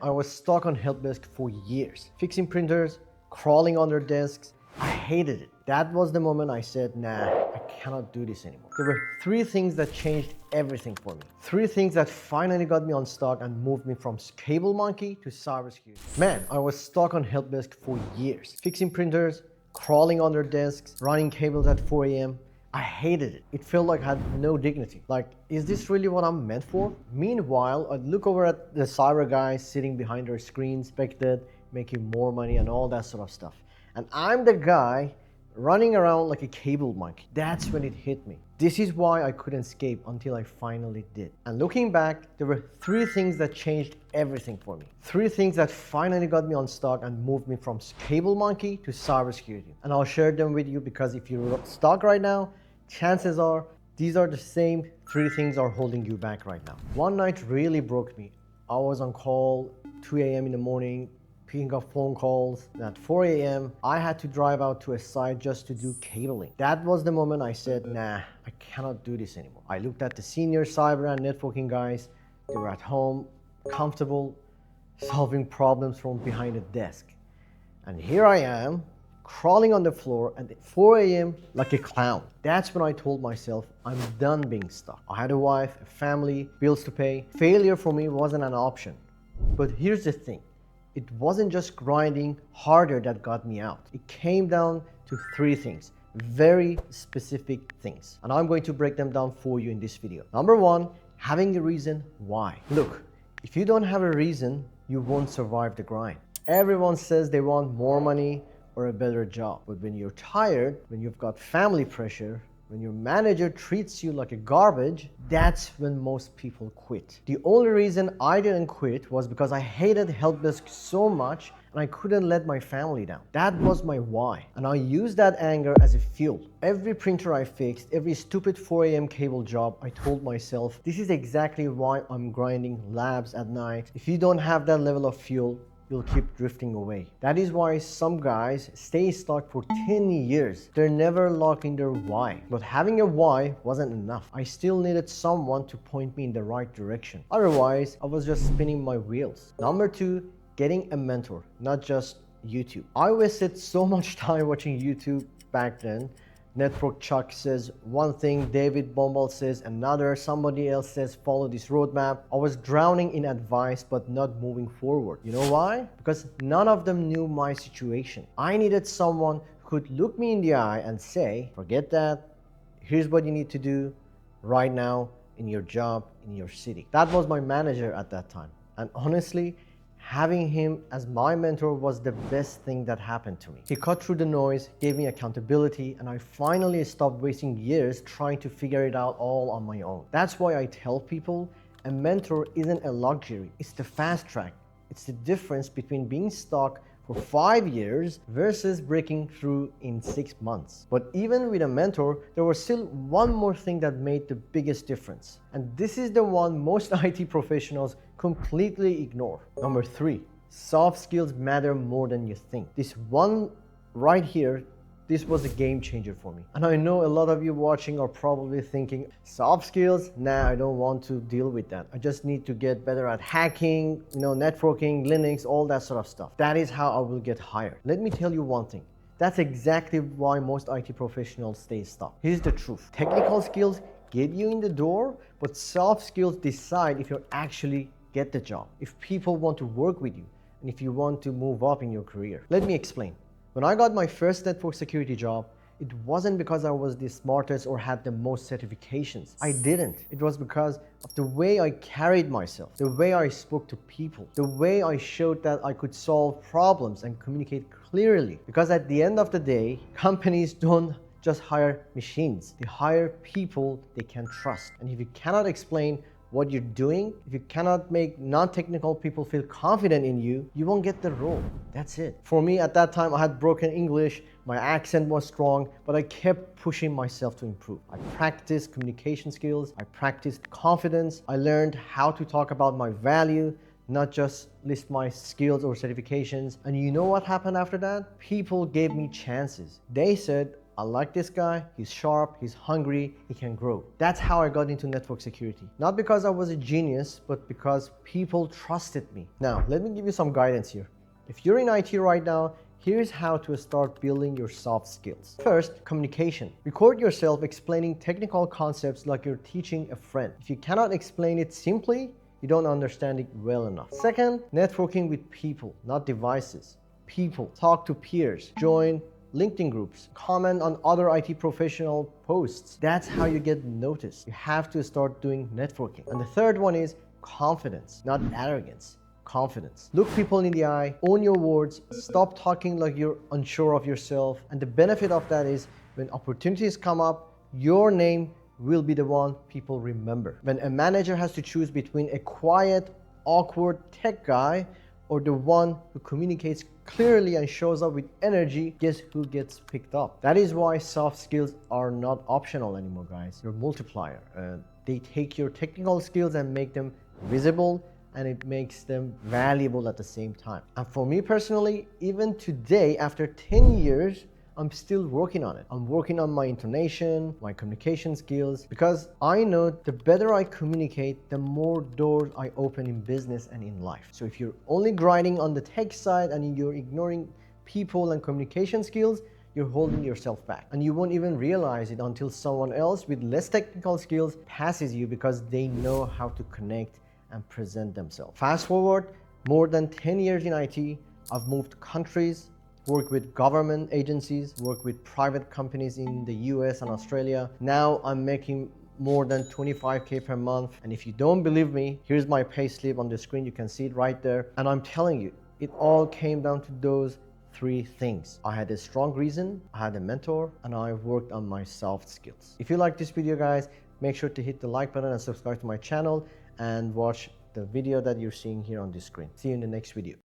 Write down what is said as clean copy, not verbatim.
I was stuck on help desk for years, fixing printers, crawling under desks. I hated it. That was the moment I said, nah, I cannot do this anymore. There were three things that changed everything for me. Three things that finally got me unstuck and moved me from cable monkey to cybersecurity. Man, I was stuck on help desk for years, fixing printers, crawling under desks, running cables at 4 a.m. I hated it. It felt like I had no dignity. Like, is this really what I'm meant for? Meanwhile, I'd look over at the cyber guys sitting behind their screens, expected, making more money and all that sort of stuff. And I'm the guy running around like a cable monkey. That's when it hit me. This is why I couldn't escape until I finally did. And looking back, there were three things that changed everything for me. Three things that finally got me unstuck and moved me from cable monkey to cybersecurity. And I'll share them with you because if you're stuck right now, chances are these are the same three things are holding you back right now. One night really broke me. I was on call 2 a.m. in the morning, picking up phone calls. And at 4 a.m., I had to drive out to a site just to do cabling. That was the moment I said, nah, I cannot do this anymore. I looked at the senior cyber and networking guys. They were at home, comfortable, solving problems from behind a desk. And here I am, crawling on the floor at 4 a.m. like a clown. That's when I told myself I'm done being stuck. I had a wife, a family, bills to pay. Failure for me wasn't an option. But here's the thing. It wasn't just grinding harder that got me out. It came down to three things, very specific things. And I'm going to break them down for you in this video. Number one, having a reason why. Look, if you don't have a reason, you won't survive the grind. Everyone says they want more money or a better job. But when you're tired, when you've got family pressure, when your manager treats you like a garbage, that's when most people quit. The only reason I didn't quit was because I hated help desk so much and I couldn't let my family down. That was my why. And I used that anger as a fuel. Every printer I fixed, every stupid 4 a.m. cable job, I told myself, this is exactly why I'm grinding labs at night. If you don't have that level of fuel, you'll keep drifting away. That is why some guys stay stuck for 10 years. They're never locked in their why. But having a why wasn't enough. I still needed someone to point me in the right direction. Otherwise, I was just spinning my wheels. Number two, getting a mentor, not just YouTube. I wasted so much time watching YouTube back then. Network Chuck says one thing, David Bombal says another, somebody else says follow this roadmap. I was drowning in advice but not moving forward. You know why? Because none of them knew my situation. I needed someone who could look me in the eye and say, forget that, here's what you need to do right now in your job, in your city. That was my manager at that time. And honestly, having him as my mentor was the best thing that happened to me. He cut through the noise, gave me accountability, and I finally stopped wasting years trying to figure it out all on my own. That's why I tell people a mentor isn't a luxury, it's the fast track. It's the difference between being stuck for 5 years versus breaking through in 6 months. But even with a mentor, there was still one more thing that made the biggest difference. And this is the one most IT professionals completely ignore. Number three, soft skills matter more than you think. This one right here, this was a game changer for me. And I know a lot of you watching are probably thinking, soft skills? Nah, I don't want to deal with that. I just need to get better at hacking, networking, Linux, all that sort of stuff. That is how I will get hired. Let me tell you one thing. That's exactly why most IT professionals stay stuck. Here's the truth. Technical skills get you in the door, but soft skills decide if you actually get the job, if people want to work with you, and if you want to move up in your career. Let me explain. When I got my first network security job, it wasn't because I was the smartest or had the most certifications. I didn't. It was because of the way I carried myself, the way I spoke to people, the way I showed that I could solve problems and communicate clearly. Because at the end of the day, companies don't just hire machines. They hire people they can trust. And if you cannot explain what you're doing, if you cannot make non-technical people feel confident in you, you won't get the role. That's it. For me at that time, I had broken English, my accent was strong, but I kept pushing myself to improve. I practiced communication skills, I practiced confidence, I learned how to talk about my value, not just list my skills or certifications. And you know what happened after that? People gave me chances. They said, I like this guy, he's sharp, he's hungry, he can grow. That's how I got into network security. Not because I was a genius, but because people trusted me. Now, let me give you some guidance here. If you're in IT right now, here's how to start building your soft skills. First, communication. Record yourself explaining technical concepts like you're teaching a friend. If you cannot explain it simply, you don't understand it well enough. Second, networking with people, not devices. People. Talk to peers. Join LinkedIn groups. Comment on other IT professional posts. That's how you get noticed. You have to start doing networking. And the third one is confidence, not arrogance. Confidence. Look people in the eye, own your words, stop talking like you're unsure of yourself. And the benefit of that is when opportunities come up, your name will be the one people remember. When a manager has to choose between a quiet, awkward tech guy or the one who communicates clearly and shows up with energy, guess who gets picked up? That is why soft skills are not optional anymore, guys. They're multiplier. They take your technical skills and make them visible, and it makes them valuable at the same time. And for me personally, even today, after 10 years, I'm still working on it. I'm working on my intonation, my communication skills, because I know the better I communicate, the more doors I open in business and in life. So if you're only grinding on the tech side and you're ignoring people and communication skills, you're holding yourself back. And you won't even realize it until someone else with less technical skills passes you because they know how to connect and present themselves. Fast forward, more than 10 years in IT, I've moved countries, worked with government agencies, worked with private companies in the US and Australia. Now I'm making more than 25K per month. And if you don't believe me, here's my pay slip on the screen. You can see it right there. And I'm telling you, it all came down to those three things. I had a strong reason, I had a mentor, and I worked on my soft skills. If you like this video, guys, make sure to hit the like button and subscribe to my channel and watch the video that you're seeing here on this screen. See you in the next video.